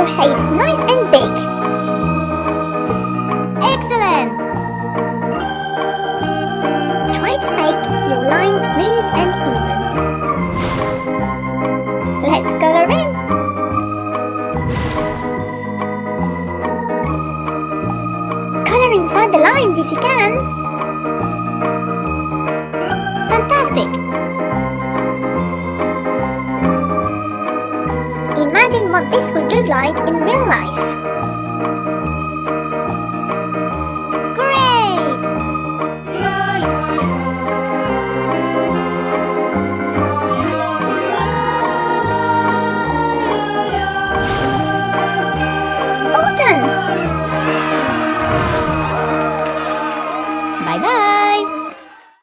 your shapes nice and big. Excellent! Try to make your lines smooth and even. Let's color in. Color inside the lines if you can. Fantastic! Imagine what this would look like in real life. Great! All done! Bye-bye!